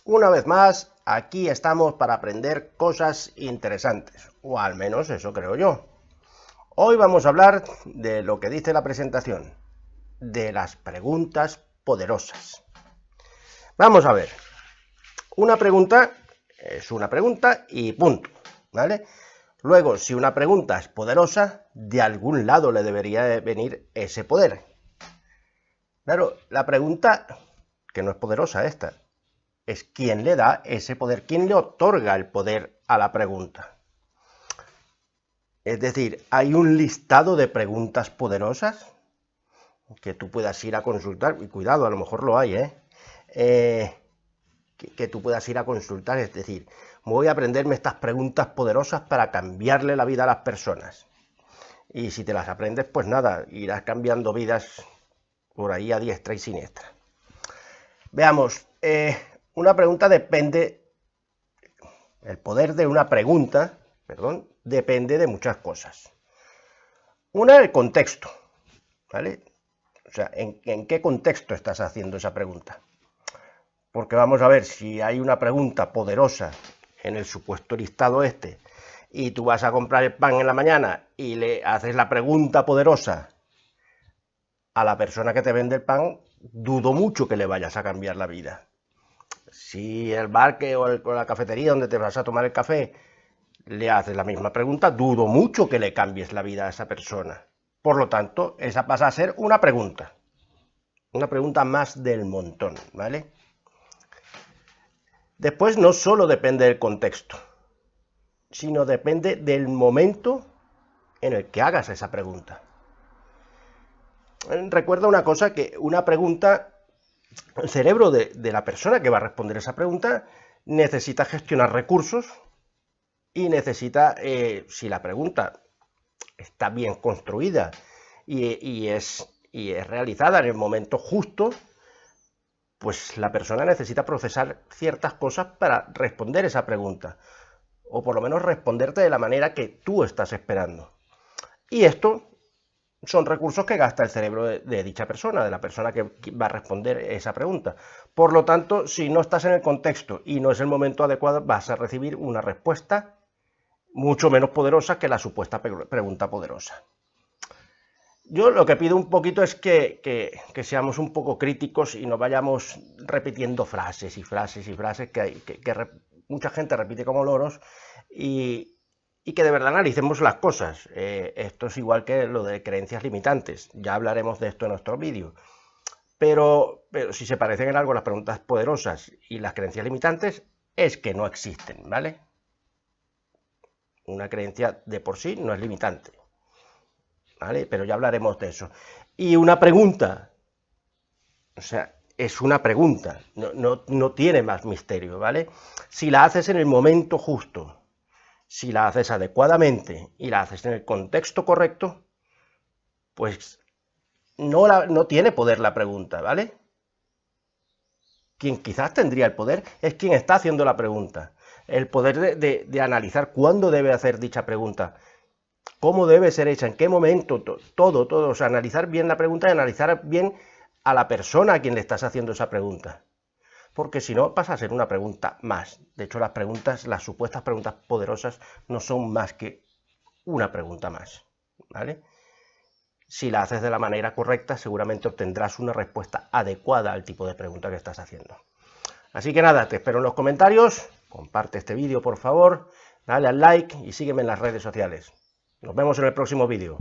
Una vez más, aquí estamos para aprender cosas interesantes, o al menos eso creo yo. Hoy vamos a hablar de lo que dice la presentación, de las preguntas poderosas. Vamos a ver, una pregunta es una pregunta y punto, ¿vale? Luego, si una pregunta es poderosa, de algún lado le debería venir ese poder. Claro, la pregunta, que no es poderosa esta, es quién le da ese poder, quién le otorga el poder a la pregunta. Es decir, hay un listado de preguntas poderosas que tú puedas ir a consultar, y cuidado, a lo mejor lo hay, que tú puedas ir a consultar, es decir, voy a aprenderme estas preguntas poderosas para cambiarle la vida a las personas. Y si te las aprendes, pues nada, irás cambiando vidas por ahí a diestra y siniestra. Veamos, una pregunta depende, el poder de una pregunta, perdón, depende de muchas cosas. Una, el contexto, ¿vale? O sea, ¿en qué contexto estás haciendo esa pregunta? Porque vamos a ver, si hay una pregunta poderosa en el supuesto listado este, y tú vas a comprar el pan en la mañana y le haces la pregunta poderosa a la persona que te vende el pan, dudo mucho que le vayas a cambiar la vida. Si el bar o la cafetería donde te vas a tomar el café le haces la misma pregunta, dudo mucho que le cambies la vida a esa persona. Por lo tanto, esa pasa a ser una pregunta más del montón, ¿vale? Después no solo depende del contexto, sino depende del momento en el que hagas esa pregunta. Recuerda una cosa, que una pregunta, el cerebro de la persona que va a responder esa pregunta necesita gestionar recursos y necesita, si la pregunta está bien construida y es realizada en el momento justo, pues la persona necesita procesar ciertas cosas para responder esa pregunta, o por lo menos responderte de la manera que tú estás esperando. Y esto son recursos que gasta el cerebro de dicha persona, de la persona que va a responder esa pregunta. Por lo tanto, si no estás en el contexto y no es el momento adecuado, vas a recibir una respuesta mucho menos poderosa que la supuesta pregunta poderosa. Yo lo que pido un poquito es que seamos un poco críticos y no vayamos repitiendo frases y frases y frases que mucha gente repite como loros, y que de verdad analicemos las cosas. Esto es igual que lo de creencias limitantes, ya hablaremos de esto en nuestro vídeo. Pero si se parecen en algo las preguntas poderosas y las creencias limitantes, es que no existen, ¿vale? Una creencia de por sí no es limitante, ¿vale? Pero ya hablaremos de eso. Y una pregunta, o sea, es una pregunta, no tiene más misterio, ¿vale? Si la haces en el momento justo, si la haces adecuadamente y la haces en el contexto correcto, pues no tiene poder la pregunta, ¿vale? Quien quizás tendría el poder es quien está haciendo la pregunta. El poder de analizar cuándo debe hacer dicha pregunta, cómo debe ser hecha, en qué momento, todo, o sea, analizar bien la pregunta y analizar bien a la persona a quien le estás haciendo esa pregunta. Porque si no, pasa a ser una pregunta más. De hecho, las supuestas preguntas poderosas no son más que una pregunta más, ¿vale? Si la haces de la manera correcta, seguramente obtendrás una respuesta adecuada al tipo de pregunta que estás haciendo. Así que nada, te espero en los comentarios, comparte este vídeo por favor, dale al like y sígueme en las redes sociales. Nos vemos en el próximo vídeo.